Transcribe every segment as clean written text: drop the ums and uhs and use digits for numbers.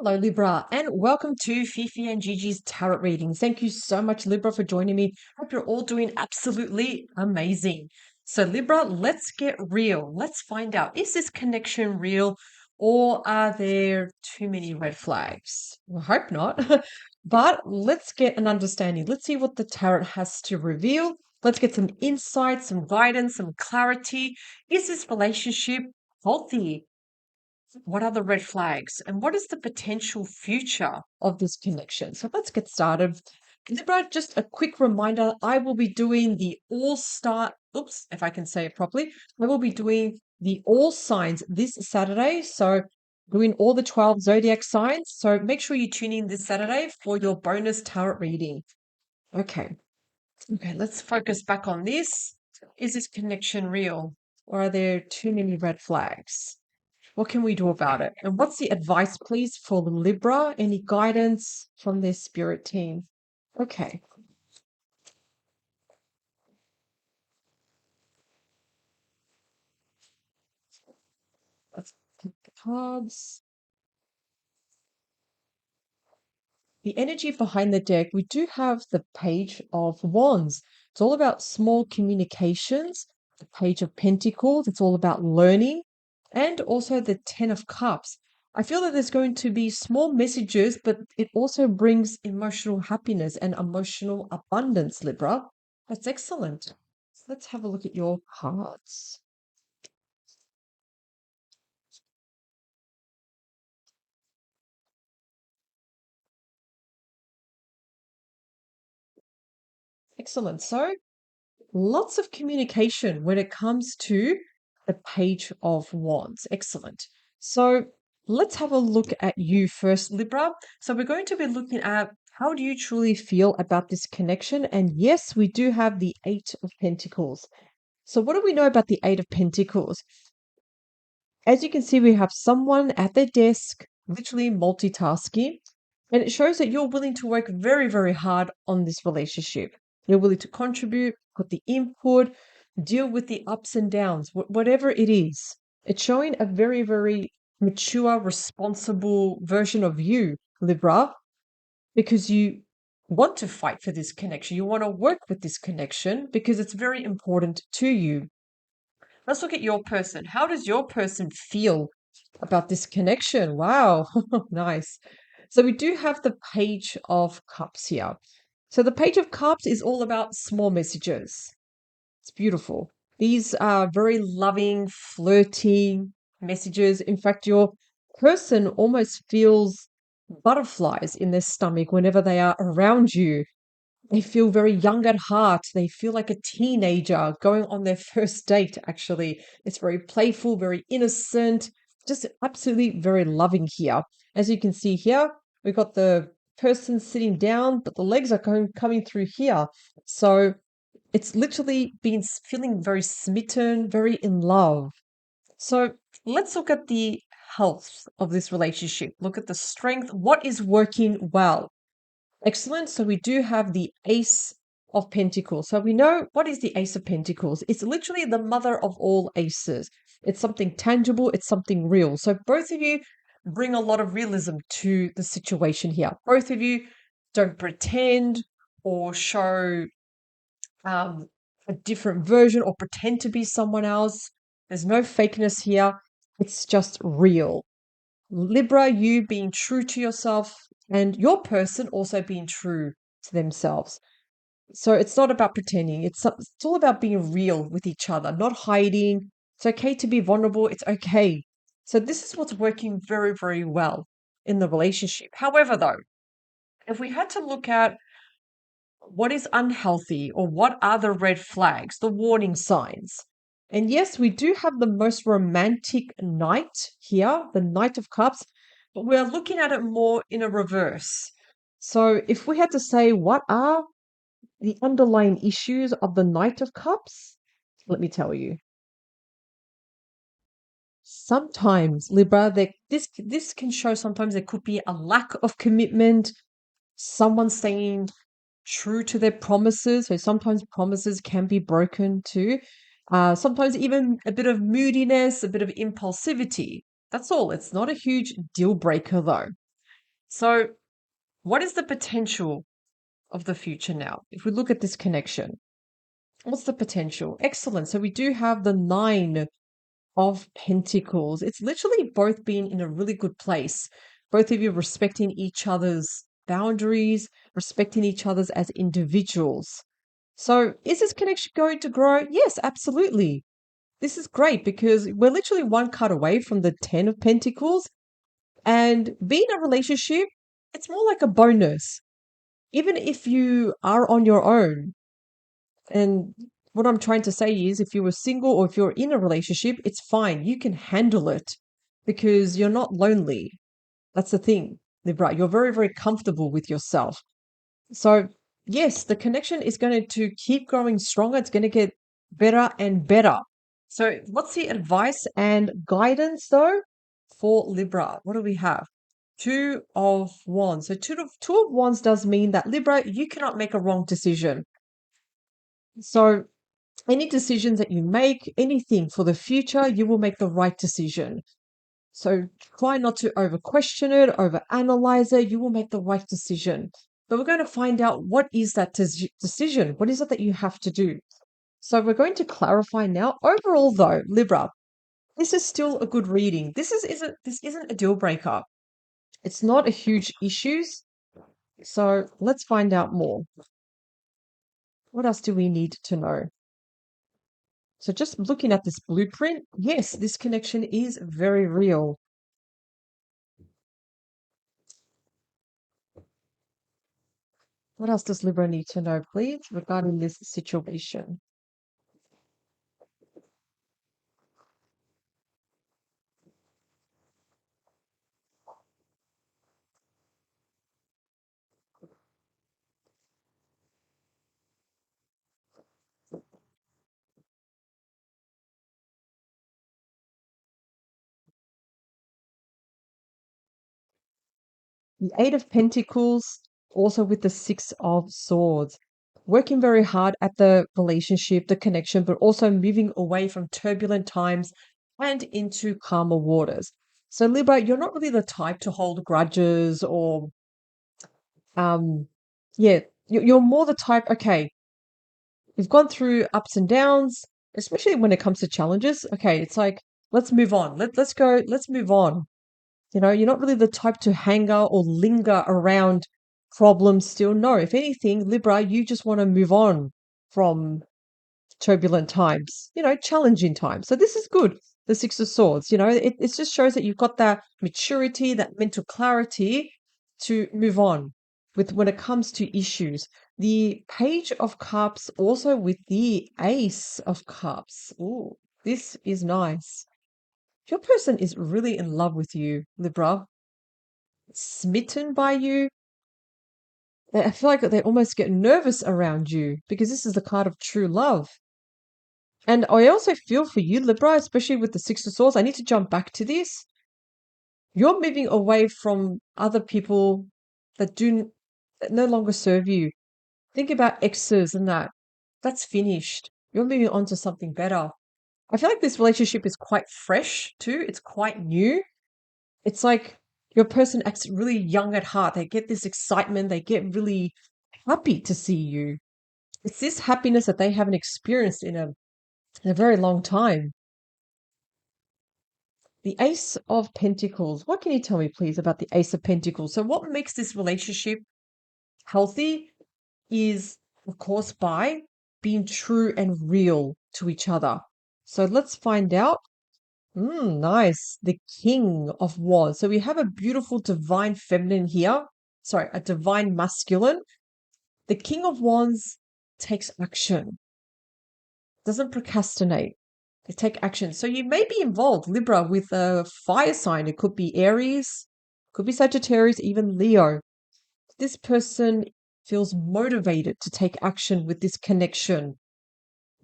Hello, Libra, and welcome to Fifi and Gigi's Tarot readings. Thank you so much, Libra, for joining me. Hope you're all doing absolutely amazing. So, Libra, let's get real. Let's find out, is this connection real or are there too many red flags? I hope not. But let's get an understanding. Let's see what the tarot has to reveal. Let's get some insight, some guidance, some clarity. Is this relationship healthy? What are the red flags and what is the potential future of this connection? So let's get started. Libra, just a quick reminder, I will be doing the all star, oops, if I can say it properly, I will be doing the all signs this Saturday. So doing all the 12 zodiac signs. So make sure you tune in this Saturday for your bonus tarot reading. Okay. Okay, let's focus back on this. Is this connection real or are there too many red flags? What can we do about it? And what's the advice, please, for the Libra? Any guidance from their spirit team? Okay, let's take the cards. The energy behind the deck, we do have the Page of Wands. It's all about small communications. The Page of Pentacles, it's all about learning. And also the Ten of Cups. I feel that there's going to be small messages, but it also brings emotional happiness and emotional abundance, Libra. That's excellent. Let's have a look at your cards. Excellent. So, lots of communication when it comes to the Page of Wands. Excellent. So, let's have a look at you first, Libra. So, we're going to be looking at how do you truly feel about this connection? And yes, we do have the Eight of Pentacles. So, what do we know about the Eight of Pentacles? As you can see, we have someone at their desk, literally multitasking, and it shows that you're willing to work very, very hard on this relationship. You're willing to contribute, put the input, deal with the ups and downs, whatever it is. It's showing a very, very mature, responsible version of you, Libra, because you want to fight for this connection. You want to work with this connection because it's very important to you. Let's look at your person. How does your person feel about this connection? Wow, nice. So we do have the Page of Cups here. So the Page of Cups is all about small messages. It's beautiful. These are very loving, flirting messages. In fact, your person almost feels butterflies in their stomach whenever they are around you. They feel very young at heart. They feel like a teenager going on their first date, actually. It's very playful, very innocent, just absolutely very loving here. As you can see here, we've got the person sitting down, but the legs are coming through here. So it's literally been feeling very smitten, very in love. So let's look at the health of this relationship. Look at the strength. What is working well? Excellent. So we do have the Ace of Pentacles. So we know what is the Ace of Pentacles? It's literally the mother of all aces. It's something tangible, it's something real. So both of you bring a lot of realism to the situation here. Both of you don't pretend or show um, a different version or pretend to be someone else. There's no fakeness here. It's just real. Libra, you being true to yourself and your person also being true to themselves. So it's not about pretending. It's all about being real with each other, not hiding. It's okay to be vulnerable. It's okay. So this is what's working very, very well in the relationship. However, though, if we had to look at what is unhealthy or what are the red flags, the warning signs. And yes, we do have the most romantic knight here, the Knight of Cups, but we're looking at it more in a reverse. So if we had to say what are the underlying issues of the Knight of Cups, let me tell you. Sometimes, Libra, this can show sometimes there could be a lack of commitment, someone saying true to their promises. So sometimes promises can be broken too. Sometimes even a bit of moodiness, a bit of impulsivity. That's all. It's not a huge deal breaker though. So, what is the potential of the future now? If we look at this connection, what's the potential? Excellent. So, we do have the Nine of Pentacles. It's literally both being in a really good place. Both of you respecting each other's boundaries, respecting each other's as individuals. So, is this connection going to grow? Yes, absolutely. This is great because we're literally one card away from the 10 of Pentacles. And being in a relationship, it's more like a bonus. Even if you are on your own, and what I'm trying to say is if you were single or if you're in a relationship, it's fine. You can handle it because you're not lonely. That's the thing, Libra. You're very, very comfortable with yourself. So, yes, the connection is going to keep growing stronger. It's going to get better and better. So, what's the advice and guidance though for Libra? What do we have? Two of Wands. So, two of Wands does mean that Libra, you cannot make a wrong decision. So, any decisions that you make, anything for the future, you will make the right decision. So try not to over question it, over analyze it. You will make the right decision. But we're going to find out what is that decision? What is it that you have to do? So we're going to clarify now. Overall, though, Libra, this is still a good reading. This isn't a deal breaker. It's not a huge issue. So let's find out more. What else do we need to know? So just looking at this blueprint, yes, this connection is very real. What else does Libra need to know, please, regarding this situation? The Eight of Pentacles, also with the Six of Swords. Working very hard at the relationship, the connection, but also moving away from turbulent times and into calmer waters. So, Libra, you're not really the type to hold grudges or, um, yeah, you're more the type, okay, you've gone through ups and downs, especially when it comes to challenges. Okay, it's like, let's move on. Let's go, let's move on. You're not really the type to hanger or linger around problems still. No, if anything, Libra, you just want to move on from turbulent times, challenging times. So this is good. The Six of Swords, it just shows that you've got that maturity, that mental clarity to move on with when it comes to issues. The Page of Cups also with the Ace of Cups. Ooh, this is nice. Your person is really in love with you, Libra, smitten by you. I feel like they almost get nervous around you because this is the card of true love. And I also feel for you, Libra, especially with the Six of Swords. I need to jump back to this. You're moving away from other people that no longer serve you. Think about exes and that. That's finished. You're moving on to something better. I feel like this relationship is quite fresh too. It's quite new. It's like your person acts really young at heart. They get this excitement. They get really happy to see you. It's this happiness that they haven't experienced in a very long time. The Ace of Pentacles. What can you tell me, please, about the Ace of Pentacles? So, what makes this relationship healthy is, of course, by being true and real to each other. So, let's find out. Nice. The King of Wands. So, we have a beautiful divine feminine here. Sorry, a divine masculine. The King of Wands takes action, doesn't procrastinate. They take action. So you may be involved, Libra, with a fire sign. It could be Aries, could be Sagittarius, even Leo. This person feels motivated to take action with this connection.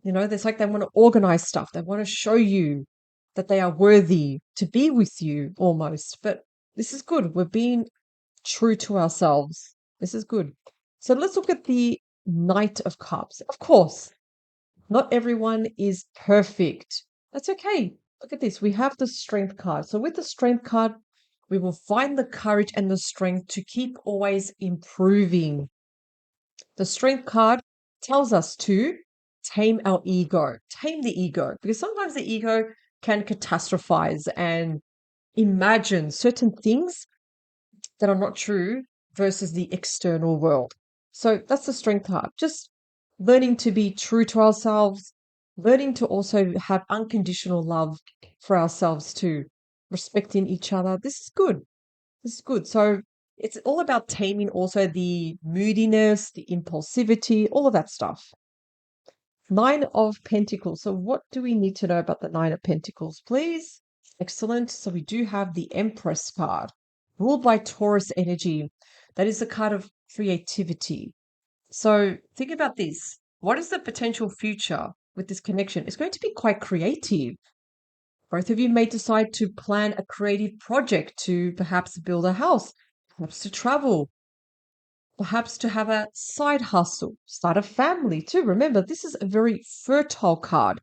It's like they want to organize stuff. They want to show you that they are worthy to be with you almost. But this is good. We're being true to ourselves. This is good. So let's look at the Knight of Cups. Of course, not everyone is perfect. That's okay. Look at this. We have the Strength card. So with the Strength card, We will find the courage and the strength to keep always improving. The strength card tells us to tame our ego, tame the ego, because sometimes the ego can catastrophize and imagine certain things that are not true versus the external world. So that's the strength card. Just learning to be true to ourselves, learning to also have unconditional love for ourselves too, respecting each other. This is good. This is good. So it's all about taming also the moodiness, the impulsivity, all of that stuff. Nine of Pentacles. So what do we need to know about the Nine of Pentacles, please? Excellent. So we do have the Empress card, ruled by Taurus energy. That is the card of creativity. So think about this. What is the potential future with this connection? It's going to be quite creative. Both of you may decide to plan a creative project to perhaps build a house, perhaps to travel, perhaps to have a side hustle, start a family too. Remember, this is a very fertile card.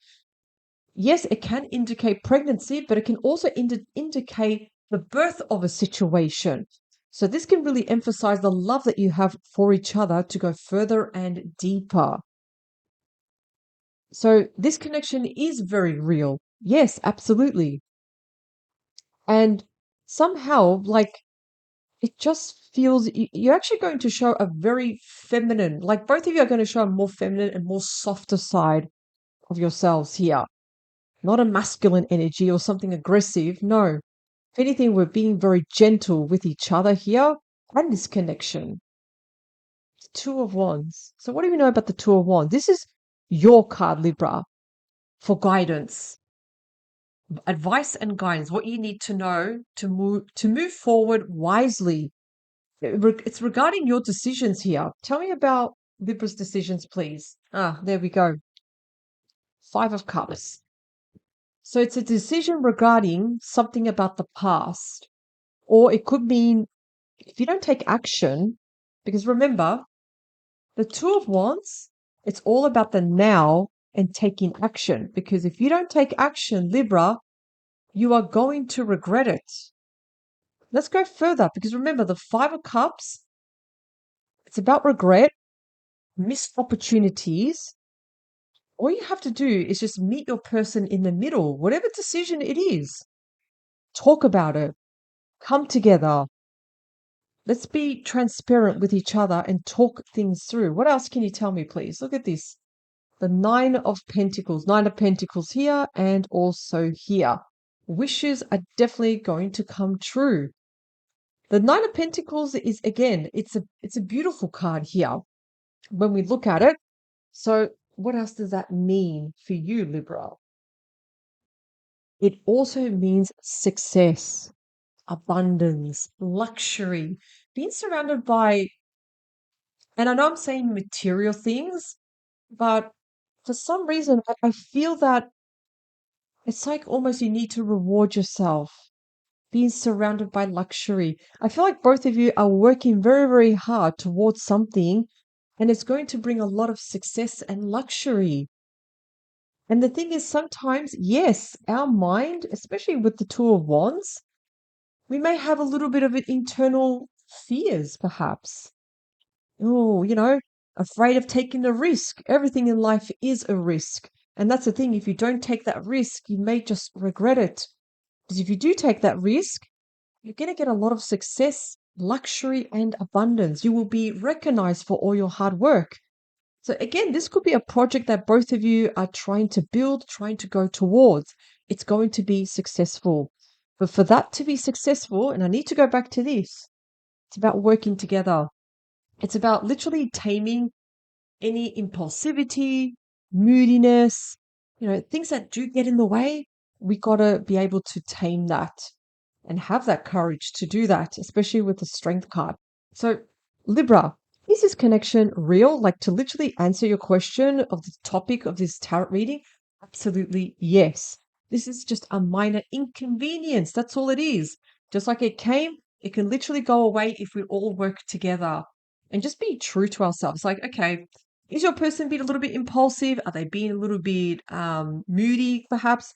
Yes, it can indicate pregnancy, but it can also indicate the birth of a situation. So this can really emphasize the love that you have for each other to go further and deeper. So this connection is very real. Yes, absolutely. And somehow, like, it just feels you're actually going to show a very feminine, like both of you are going to show a more feminine and more softer side of yourselves here. Not a masculine energy or something aggressive. No. If anything, we're being very gentle with each other here and this connection. Two of Wands. So, what do we know about the Two of Wands? This is your card, Libra, for guidance, advice, and guidance. What you need to know to move forward wisely. It's regarding your decisions here. Tell me about Libra's decisions, please. Ah, there we go. Five of Cups. So it's a decision regarding something about the past, or it could mean if you don't take action, because remember, the Two of Wands, it's all about the now and taking action. Because if you don't take action, Libra, you are going to regret it. Let's go further, because remember, the Five of Cups, it's about regret, missed opportunities. All you have to do is just meet your person in the middle, whatever decision it is. Talk about it, come together. Let's be transparent with each other and talk things through. What else can you tell me, please? Look at this. The Nine of Pentacles. Nine of Pentacles here and also here. Wishes are definitely going to come true. The Nine of Pentacles is, again, it's a beautiful card here when we look at it. So what else does that mean for you, Libra? It also means success, abundance, luxury, being surrounded by, and I know I'm saying material things, but for some reason, I feel that it's like almost you need to reward yourself, being surrounded by luxury. I feel like both of you are working very, very hard towards something, and it's going to bring a lot of success and luxury. And the thing is, sometimes, yes, our mind, especially with the Two of Wands, we may have a little bit of an internal fears, perhaps. Oh, afraid of taking the risk. Everything in life is a risk. And that's the thing. If you don't take that risk, you may just regret it. Because if you do take that risk, you're going to get a lot of success, luxury, and abundance. You will be recognized for all your hard work. So, again, this could be a project that both of you are trying to build, trying to go towards. It's going to be successful. But for that to be successful, and I need to go back to this, it's about working together. It's about literally taming any impulsivity, moodiness, things that do get in the way. We got to be able to tame that and have that courage to do that, especially with the strength card. So, Libra, is this connection real? Like, to literally answer your question of the topic of this tarot reading? Absolutely yes. This is just a minor inconvenience. That's all it is. Just like it came, it can literally go away if we all work together and just be true to ourselves. Like, okay, is your person being a little bit impulsive? Are they being a little bit moody, perhaps?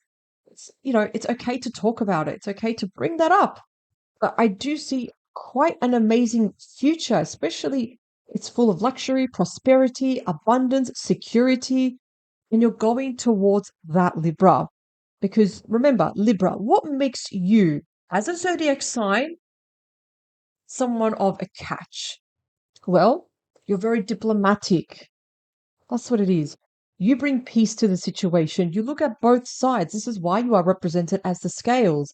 It's okay to talk about it. It's okay to bring that up. But I do see quite an amazing future, especially it's full of luxury, prosperity, abundance, security, and you're going towards that Libra. Because remember, Libra, what makes you, as a zodiac sign, someone of a catch? Well, you're very diplomatic. That's what it is. You bring peace to the situation. You look at both sides. This is why you are represented as the scales.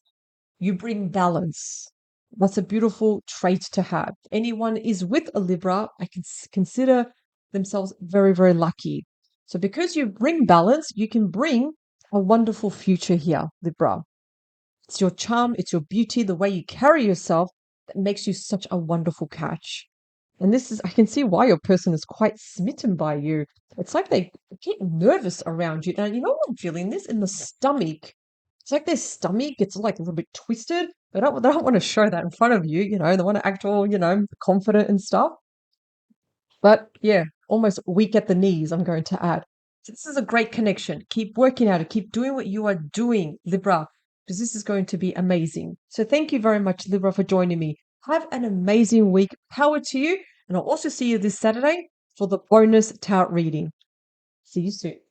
You bring balance. That's a beautiful trait to have. Anyone is with a Libra, I can consider themselves very, very lucky. So because you bring balance, you can bring a wonderful future here, Libra. It's your charm, it's your beauty, the way you carry yourself that makes you such a wonderful catch. And this is, I can see why your person is quite smitten by you. It's like they get nervous around you. Now, you know what I'm feeling this in the stomach. It's like their stomach gets like a little bit twisted. They don't want to show that in front of you, you know, they want to act all, confident and stuff. But yeah, almost weak at the knees, I'm going to add. So this is a great connection. Keep working at it. Keep doing what you are doing, Libra, because this is going to be amazing. So thank you very much, Libra, for joining me. Have an amazing week. Power to you. And I'll also see you this Saturday for the bonus tarot reading. See you soon.